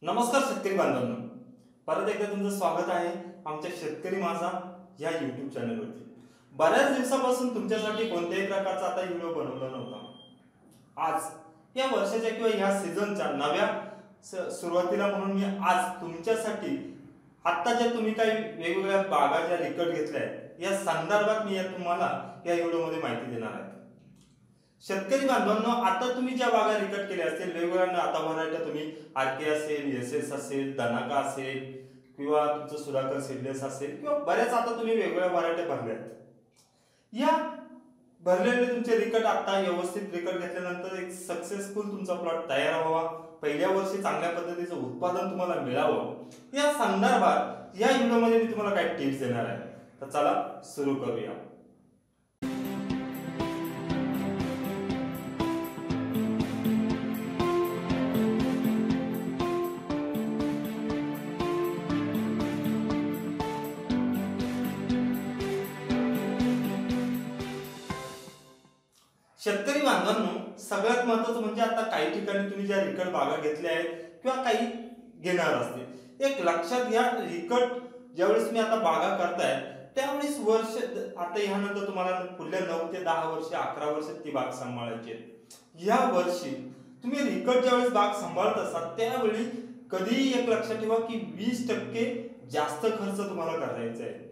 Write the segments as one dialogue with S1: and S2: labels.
S1: नमस्कार शेतकरी बांधवांनो, परत एकदा तुमचं स्वागत आहे आमच्या शेतकरी माझा या यूट्यूब चॅनलवरती. बऱ्याच दिवसापासून तुमच्यासाठी कोणत्याही प्रकारचा आता व्हिडिओ बनवला नव्हता. आज या वर्षाच्या किंवा या सीझनच्या नव्या सुरुवातीला म्हणून मी आज तुमच्यासाठी आता ज्या तुम्ही काही वेगवेगळ्या बागा ज्या रिकट घेतल्या आहेत या संदर्भात मी तुम्हाला या व्हिडिओमध्ये माहिती देणार आहे. शेतकरी बांधवांनो, आता तुम्ही ज्या बागा रिकट केल्या असतील वेगवेगळ्या आता व्हरायटी तुम्ही आरके असेल, एसएस असेल, दनाका असेल किंवा तुमचं सुधाकर सीडलेस असेल किंवा बऱ्याच आता तुम्ही वेगवेगळ्या व्हरायटी भरल्या आहेत. या भरलेले तुमचे रिकट आता व्यवस्थित रिकट घेतल्यानंतर एक सक्सेसफुल तुमचा प्लॉट तयार व्हावा, पहिल्या वर्षी चांगल्या पद्धतीचं उत्पादन तुम्हाला मिळावं, या संदर्भात या व्हिडिओमध्ये मी तुम्हाला काही टिप्स देणार आहे. तर चला सुरू करूया. शेतकरी बांधवांनो, सगळ्यात महत्त्वाचं म्हणजे आता काही ठिकाणी तुम्ही ज्या रिकट बागा घेतल्या आहेत किंवा काही घेणार असतील, एक लक्षात घ्या, रिकट ज्यावेळेस तुम्ही आता बागा करताय त्यावेळेस वर्ष आता ह्यानंतर तुम्हाला पुढल्या 9 ते 10 वर्ष 11 वर्ष ती बाग सांभाळायची आहे. या वर्षी तुम्ही रिकट ज्यावेळेस बाग सांभाळत असाल त्यावेळी कधीही एक लक्षात ठेवा की 20% जास्त खर्च तुम्हाला करायचा आहे.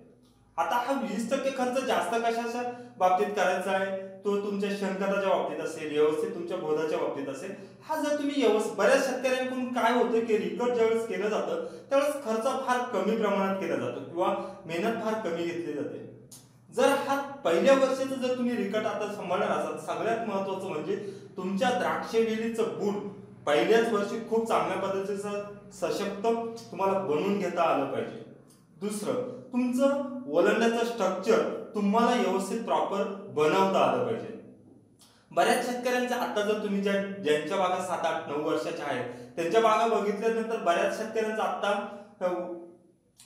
S1: आता हा 20% खर्च जास्त कशाच्या बाबतीत करायचा आहे, तो तुमच्या शेणखताच्या बाबतीत असेल, व्यवस्थित तुमच्या बोधाच्या बाबतीत असेल. हा जर तुम्ही बऱ्याच शेतकऱ्यांकडून काय होतं की रिकट ज्यावेळेस केलं जातं त्यावेळेस खर्च फार कमी प्रमाणात केला जातो किंवा मेहनत फार कमी घेतली जाते. जर हा पहिल्या वर्षाचं जर तुम्ही रिकट आता सांभाळणार असाल, सगळ्यात महत्वाचं म्हणजे तुमच्या द्राक्षवेलीचं बूड पहिल्याच वर्षी खूप चांगल्या पद्धतीचं सशक्त तुम्हाला बनवून घेता आलं पाहिजे. दुसरं, तुमचं ओलांड्याचं स्ट्रक्चर तुम्हाला व्यवस्थित प्रॉपर बनवता आलं पाहिजे. बऱ्याच शेतकऱ्यांच्या आता जर तुम्ही ज्यांच्या बागा 7, 8, 9 वर्षाच्या आहेत त्यांच्या बागा बघितल्यानंतर बऱ्याच शेतकऱ्यांचं आता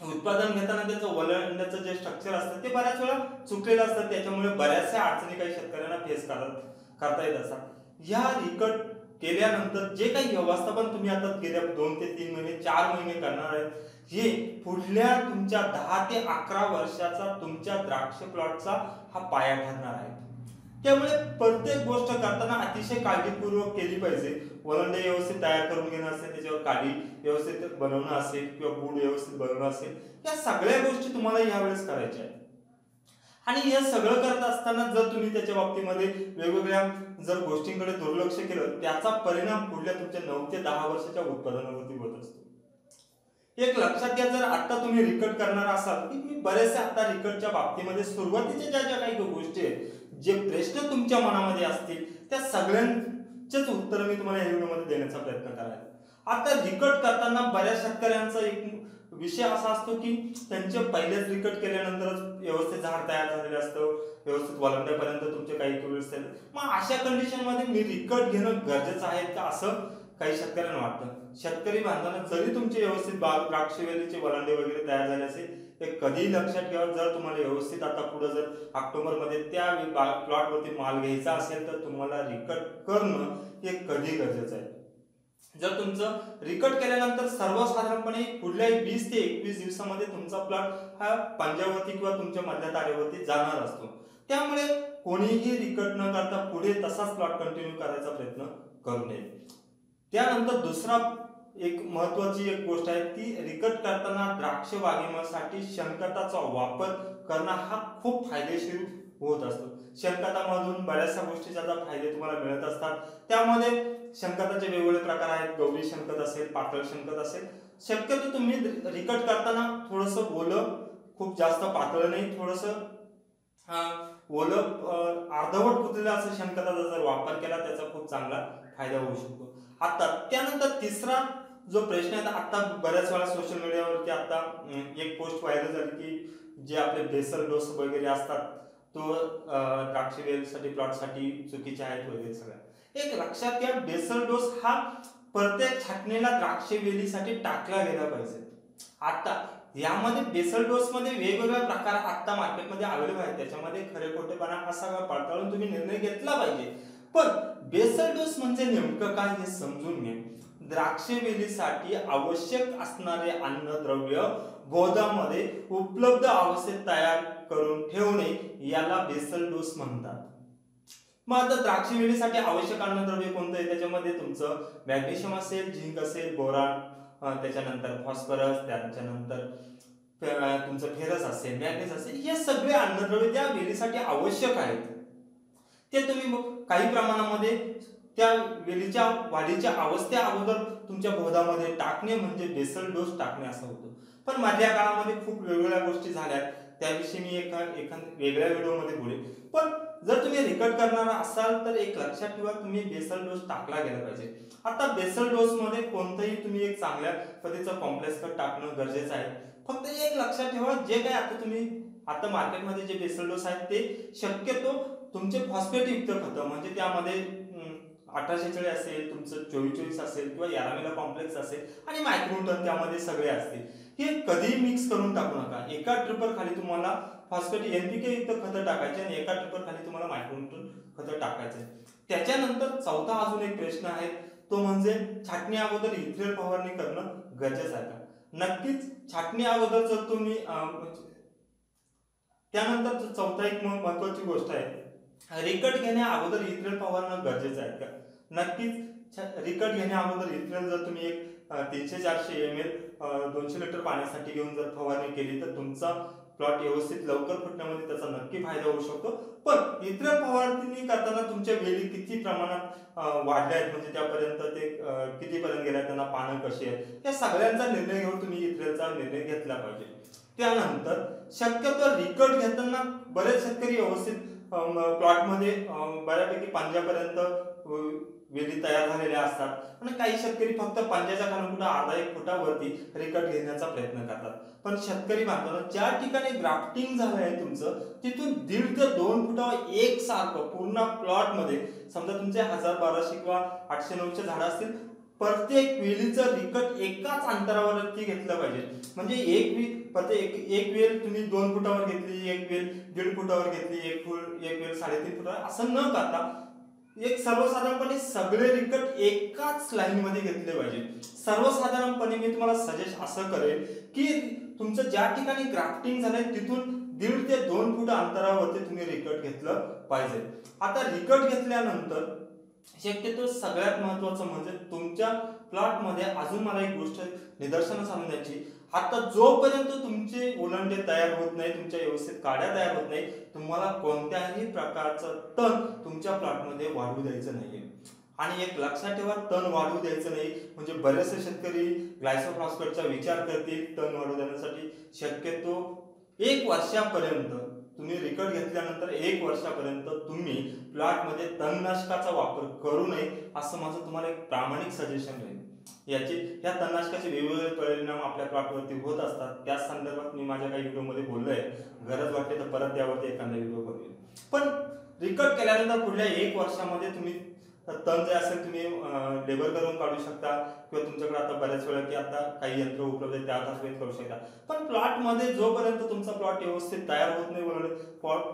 S1: उत्पादन घेताना त्याचं ओलांड्याचं जे स्ट्रक्चर असतं ते बऱ्याच वेळा चुकलेलं असतं. त्याच्यामुळे बऱ्याचशा अडचणी काही शेतकऱ्यांना फेस करता येत असतात. या रिकट केल्यानंतर जे काही व्यवस्थापन तुम्ही आता गेल्या 2 ते 3 महिने 4 महिने करणार आहेत, हे पुढल्या तुमच्या 10 ते 11 वर्षाचा तुमच्या द्राक्ष प्लॉटचा हा पाया ठरणार आहे. त्यामुळे प्रत्येक गोष्ट करताना अतिशय काळजीपूर्वक केली पाहिजे. वलंडे व्यवस्थित तयार करून घेणं असेल, त्याच्यावर काडी व्यवस्थित बनवणं असेल किंवा बूड व्यवस्थित बनवणं असेल, या सगळ्या गोष्टी तुम्हाला यावेळेस करायच्या आहेत. आणि हे सगळं करत असताना जर तुम्ही त्याच्या बाबतीमध्ये वेगवेगळ्या जर गोष्टींकडे दुर्लक्ष केलं त्याचा परिणाम पुढल्या तुमच्या 9 ते 10 वर्षाच्या उत्पादनावरती होत असतो. एक लक्षात घ्या, जर आता तुम्ही रिकट करणार असाल की मी बरेचसे आता रिकटच्या बाबतीमध्ये सुरुवातीच्या ज्या काही गोष्टी आहेत, जे प्रश्न तुमच्या मनामध्ये असतील त्या सगळ्यांचेच उत्तर मी तुम्हाला या व्हिडिओमध्ये देण्याचा प्रयत्न करायचा. आता रिकट करताना बऱ्याच शेतकऱ्यांचा एक विषय असा असतो की त्यांचे पहिलेच रिकट केल्यानंतरच व्यवस्थित झाड तयार झालेलं असतं, व्यवस्थित वलंड्यापर्यंत तुमचे काही वेळेस. मग अशा कंडिशन मध्ये मी रिकट घेणं गरजेचं आहे का असं काही शेतकऱ्यांना वाटतं. शेतकरी बांधवांना जरी तुमचे व्यवस्थित बाग द्राक्षवेलीचे वलांडे वगैरे तयार झाले असेल, ते कधी लक्षात ठेवा, जर तुम्हाला व्यवस्थित आता पुढे जर ऑक्टोबर मध्ये त्या प्लॉट वरती माल घ्यायचा असेल तर तुम्हाला रिकट करणं हे कधी गरजेचं आहे. जर तुमचं रिकट केल्यानंतर सर्वसाधारणपणे पुढल्या 20 ते 21 दिवसामध्ये तुमचा प्लॉट हा पंजावरती किंवा तुमच्या मधल्या तारेवरती जाणार असतो. त्यामुळे कोणीही रिकट न करता पुढे तसाच प्लॉट कंटिन्यू करायचा प्रयत्न करू नये. त्यानंतर दुसरा एक महत्वाची एक गोष्ट आहे ती रिकट करताना द्राक्ष बागेसाठी शेणखताचा वापर करणं हा खूप फायदेशीर होत असतो. शेणखतामधून बऱ्याचशा गोष्टीचा फायदे तुम्हाला मिळत असतात. त्यामध्ये शेणखताचे वेगवेगळे प्रकार आहेत. गौरी शेणखत असेल, पातळ शेणखत असेल. शक्यतो तुम्ही रिकट करताना थोडंसं ओलं, खूप जास्त पातळ नाही, थोडंसं ओलं अर्धवट कुजलेलं असं शेणखताचा जर वापर केला त्याचा खूप चांगला फायदा होऊ शकतो. आता त्यानंतर तिसरा जो प्रश्न आहे, आता बऱ्याच वेळा सोशल मीडियावरती आता एक पोस्ट व्हायरल झाली की जे आपले बेसल डोस वगैरे असतात तो द्राक्षवेलीसाठी प्लॉटसाठी चुकीचे आहेत वगैरे सगळ्या. एक लक्षात घ्या, बेसल डोस हा प्रत्येक छाटणीला द्राक्षवेलीसाठी टाकला गेला पाहिजे. आता यामध्ये बेसल डोस मध्ये वेगवेगळ्या प्रकार आता मार्केटमध्ये अवेलेबल आहेत, त्याच्यामध्ये खरे खोटेपणा हा सगळा पडताळून तुम्ही निर्णय घेतला पाहिजे. पण बेसल डोस म्हणजे नेमकं काय हे समजून घ्या. द्राक्ष वेलीसाठी आवश्यक असणारे अन्नद्रव्य गोदामध्ये उपलब्ध अवस्थेत तयार करून ठेवणे याला बेसल डोस म्हणतात. मग आता द्राक्ष वेलीसाठी आवश्यक अन्नद्रव्य कोणतं आहे? त्याच्यामध्ये तुमचं मॅग्नेशियम असेल, झिंक असेल, बोरान, त्याच्यानंतर फॉस्फरस, त्याच्यानंतर तुमचं फेरस असेल, मॅग्नेस असेल, हे सगळे अन्नद्रव्य त्या वेलीसाठी आवश्यक आहेत. ते तुम्ही काही प्रमाणामध्ये त्या वेलीच्या वाढीच्या अवस्थे अगोदर तुमच्या बोधामध्ये टाकणे म्हणजे बेसल डोस टाकणे असं होतं. पण मधल्या काळामध्ये खूप वेगवेगळ्या गोष्टी झाल्या, त्याविषयी मी एका वेगळ्या व्हिडिओमध्ये बोलेन. पण जर तुम्ही रिकट करणार असाल तर एक लक्षात ठेवा, तुम्ही बेसल डोस टाकला गेला पाहिजे. आता बेसल डोस मध्ये कोणतंही तुम्ही एक चांगल्या पद्धतीचं कॉम्प्लेक्स खत टाकणं गरजेचं आहे. फक्त एक लक्षात ठेवा, जे काही आता तुम्ही मार्केटमध्ये जे बेसल डोस आहेत ते शक्यतो तुमचे फॉस्फेट युक्त खतं म्हणजे त्यामध्ये 1846 असेल, तुमचं 2424 असेल किंवा यारामिला कॉम्प्लेक्स असेल आणि मायक्रोन्यूटन त्यामध्ये सगळे असतील, हे कधीही मिक्स करून टाकू नका. एका ड्रिपर खाली तुम्हाला फॉस्फेट एनपीके युक्त खतं टाकायचे आणि एका ड्रिपर खाली तुम्हाला मायक्रोन्यूटन खतं टाकायचे. त्याच्यानंतर चौथा अजून एक प्रश्न आहे, तो म्हणजे छाटणी अगोदर इथ्रेल फवारणी करणं गरजेचं आहे का? नक्कीच छाटणी अगोदर जर तुम्ही त्यानंतर चौथा एक महत्वाची गोष्ट आहे, रिकट घेण्या अगोदर इथ्रेल फवारणं गरजेचं आहे का? नक्कीच रिकट घेण्या अगोदर इथ्रेल जर तुम्ही एक 300-400 ml 200 लिटर पाण्यासाठी घेऊन जर फवारणी केली तर तुमचा प्लॉट व्यवस्थित लवकर फुटण्यामध्ये त्याचा नक्की फायदा होऊ शकतो. पण इथ्रेल फवारणी करताना तुमच्या वेली किती प्रमाणात वाढल्या आहेत, म्हणजे त्यापर्यंत ते कितीपर्यंत गेल्या, त्यांना पानं कशी आहेत, या सगळ्यांचा निर्णय घेऊन तुम्ही इथ्रेलचा निर्णय घेतला पाहिजे. त्यानंतर शक्यतो रिकट घेताना बरेच शेतकरी व्यवस्थित प्लॉटमध्ये बऱ्यापैकी पंजापर्यंत वेली तयार झालेल्या असतात आणि काही शेतकरी फक्त पंजाच्या खालून कुठं अर्धा एक फुटावरती रिकट घेण्याचा प्रयत्न करतात. पण शेतकरी बांधवांनो, ज्या ठिकाणी ग्राफ्टिंग झालं आहे तुमचं तिथून 1.5 ते 2 फुटावर एकसारखं पूर्ण प्लॉट मध्ये, समजा तुमचे 1000-1200 किंवा 800-900 झाडं असतील, प्रत्येक वेलीचं रिकट एकाच अंतरावरती घेतलं पाहिजे. म्हणजे एक वेल तुम्ही 2 फुटावर घेतली, एक वेल 1.5 फुटावर घेतली, एक वेल 3.5 फुटावर, असं न करता एक सर्वसाधारणपणे सगळे रिकट एकाच लाईन मध्ये घेतले पाहिजे. सर्वसाधारणपणे मी तुम्हाला सजेस्ट असं करेन की तुमचं ज्या ठिकाणी ग्राफ्टिंग झालंय तिथून 1.5 ते 2 फूट अंतरावरती तुम्ही रिकट घेतलं पाहिजे. आता रिकट घेतल्यानंतर शक्यतो सगळ्यात महत्वाचं म्हणजे तुमच्या प्लॉट मध्ये अजून मला एक गोष्ट निदर्शनास आणून द्यायची, आता जोपर्यंत तुमचे ओलांडे तयार होत नाही, तुमच्या व्यवस्थित काड्या तयार होत नाही, तुम्हाला कोणत्याही प्रकारचं तण तुमच्या प्लॉटमध्ये वाढू द्यायचं नाहीये. आणि एक लक्षात ठेवा, तण वाढू द्यायचं नाही म्हणजे बरेचसे शेतकरी ग्लायसोफॉस्फेटचा विचार करतील तण वाढू देण्यासाठी. शक्यतो 1 वर्षापर्यंत तुम्ही रिकट घेतल्यानंतर 1 वर्षापर्यंत तुम्ही प्लॉटमध्ये तणनाशकाचा वापर करू नये, असं माझं तुम्हाला एक प्रामाणिक सजेशन राहील. या तणनाशकाचे वेगवेगळे परिणाम आपल्या प्लॉटवरती होत असतात, त्या संदर्भात मी माझ्या काही व्हिडिओमध्ये बोललोय. गरज वाटते तर परत त्यावरती एखादा व्हिडिओ बनवेल. पण रिकट केल्यानंतर पुढल्या 1 वर्षामध्ये तुम्ही तण जे असेल तुम्ही लेबर करून काढू शकता किंवा तुमच्याकडे आता बऱ्याच वेळा की आता काही यंत्र उपलब्ध आहेत त्यात करू शकता. पण प्लॉटमध्ये जोपर्यंत तुमचा प्लॉट व्यवस्थित तयार होत नाही,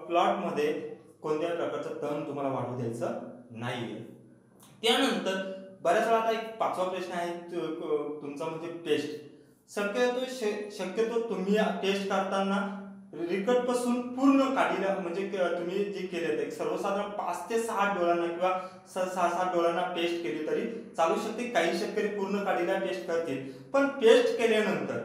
S1: प्लॉटमध्ये कोणत्याही प्रकारचं तण तुम्हाला वाढू द्यायचं नाहीये. त्यानंतर बऱ्याच वेळा आता एक 5वा प्रश्न आहे तुमचा म्हणजे पेस्ट. शक्यतो तुम्ही टेस्ट करताना रिकट पासून पूर्ण काढीला म्हणजे तुम्ही जे केले ते सर्वसाधारण 5 ते 6 डोळ्यांना किंवा 6-7 डोळ्यांना पेस्ट केली तरी चालू शकते. काही शेतकरी पूर्ण काढीला पेस्ट करतील, पण पेस्ट केल्यानंतर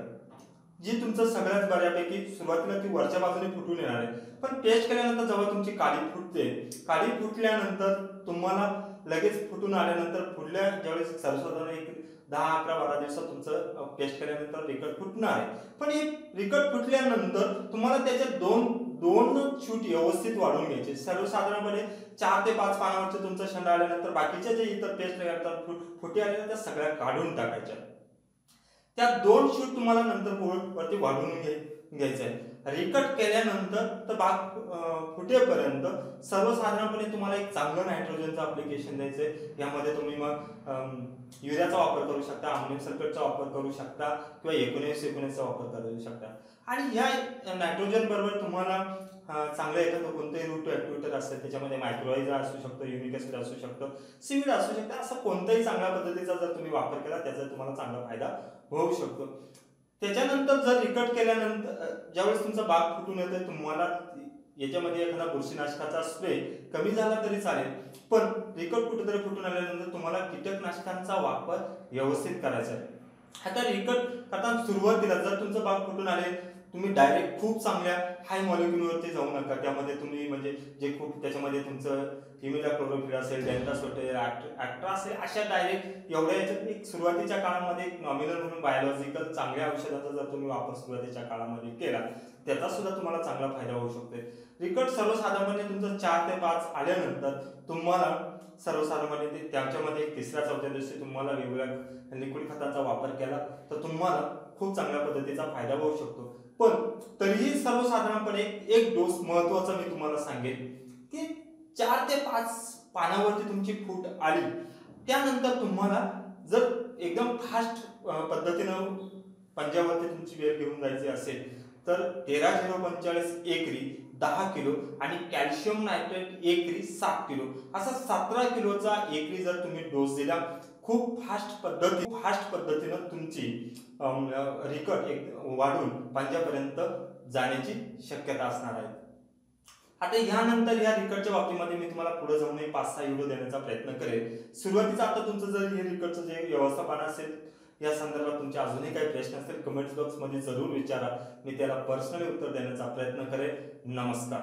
S1: जी तुमचं सगळ्यात बऱ्यापैकी सुरुवातीला ती वरच्या बाजूने फुटून येणार आहे, पण पेस्ट केल्यानंतर जेव्हा तुमची काडी फुटते, काडी फुटल्यानंतर तुम्हाला लगेच फुटून आल्यानंतर पुढल्या ज्यावेळेस सर्वसाधारण एक 10-11-12 दिवसात तुमचं पेस्ट केल्यानंतर रिकट फुटणार आहे. पण हे रिकट फुटल्यानंतर तुम्हाला त्याच्यात दोन शूट व्यवस्थित वाढून घ्यायचे. सर्वसाधारणपणे 4 ते 5 पानावरचे तुमचा शेंडा आल्यानंतर बाकीच्या जे इतर पेस्ट करतात फुटी आलेल्या त्या सगळ्या काढून टाकायच्या. त्या 2 शूट तुम्हाला नंतर वरती वाढवून घ्यायचं आहे. रिकट केल्यानंतर तर बाग फुटेपर्यंत सर्वसाधारणपणे तुम्हाला एक चांगलं नायट्रोजनचं अप्लिकेशन द्यायचंय. यामध्ये तुम्ही मग युरियाचा वापर करू शकता, अमोनियम सल्फेटचा वापर करू शकता किंवा 19-19चा वापर करू शकता. आणि या नायट्रोजन बरोबर तुम्हाला चांगलं एखादं कोणतंही रूट ऍक्टिव्हेटर असेल, त्याच्यामध्ये मायक्रोरायझा असू शकतो, युमिक ऍसिड असू शकतं, सीवीड असू शकतं, असं कोणत्याही चांगल्या पद्धतीचा जर तुम्ही वापर केला त्याचा तुम्हाला चांगला फायदा होऊ शकतो. त्याच्यानंतर जर रिकट केल्यानंतर ज्यावेळेस तुमचा बाग फुटून येतोय, तुम्हाला याच्यामध्ये एखादा बुरशीनाशकाचा स्प्रे कमी झाला तरी चालेल, पण रिकट कुठेतरी फुटून आल्यानंतर तुम्हाला कीटकनाशकांचा वापर व्यवस्थित करायचा आहे. आता रिकट करताना सुरुवातीला जर तुमचं बाग फुटून आले, तुम्ही डायरेक्ट खूप चांगल्या हाय मॉलिक्युलवरती जाऊ नका. त्यामध्ये तुम्ही म्हणजे जे खूप त्याच्यामध्ये तुमचं इमिडाक्लोरोपिड असेल, डेल्टासोटेट, ॲक्ट्रा असेल, अशा डायरेक्ट एवढ्या याच्यात एक सुरुवातीच्या काळामध्ये एक नॉमिनल म्हणून बायोलॉजिकल चांगल्या औषधाचा जर तुम्ही वापर सुरुवातीच्या काळामध्ये केला, त्याचा सुद्धा तुम्हाला चांगला फायदा होऊ शकतो. रिकट सर्वसाधारणपणे तुमचं 4 ते 5 आल्यानंतर तुम्हाला सर्वसाधारणपणे त्याच्यामध्ये 3ऱ्या-4थ्या दिवशी तुम्हाला वेगवेगळ्या लिक्विड खताचा वापर केला तर तुम्हाला खूप चांगल्या पद्धतीचा फायदा होऊ शकतो. पण तरीही सर्वसाधारणपणे एक डोस महत्वाचा मी तुम्हाला सांगेन की 4 ते 5 पानावरती तुमची फूट आली, त्यानंतर तुम्हाला जर एकदम फास्ट पद्धतीनं पंजावरती तुमची वेळ घेऊन जायची असेल तर 13-045 एकरी 10 किलो आणि कॅल्शियम नायट्रेट एकरी 7 किलो असा 17 किलोचा एकरी जर तुम्ही डोस दिला, खूप फास्ट पद्धतीनं तुमची रिकट वाढून पंजापर्यंत जाण्याची शक्यता असणार आहे. आता यानंतर या रिकटच्या बाबतीमध्ये मी तुम्हाला पुढे जाऊन 5-6 व्हिडिओ देण्याचा प्रयत्न करेन. सुरुवातीचा आता तुमचं जर हे रिकटचं जे व्यवस्थापन असेल या संदर्भात तुमचे अजूनही काही प्रश्न असतील कमेंट बॉक्समध्ये जरूर विचारा, मी त्याला पर्सनली उत्तर देण्याचा प्रयत्न करेन. नमस्कार.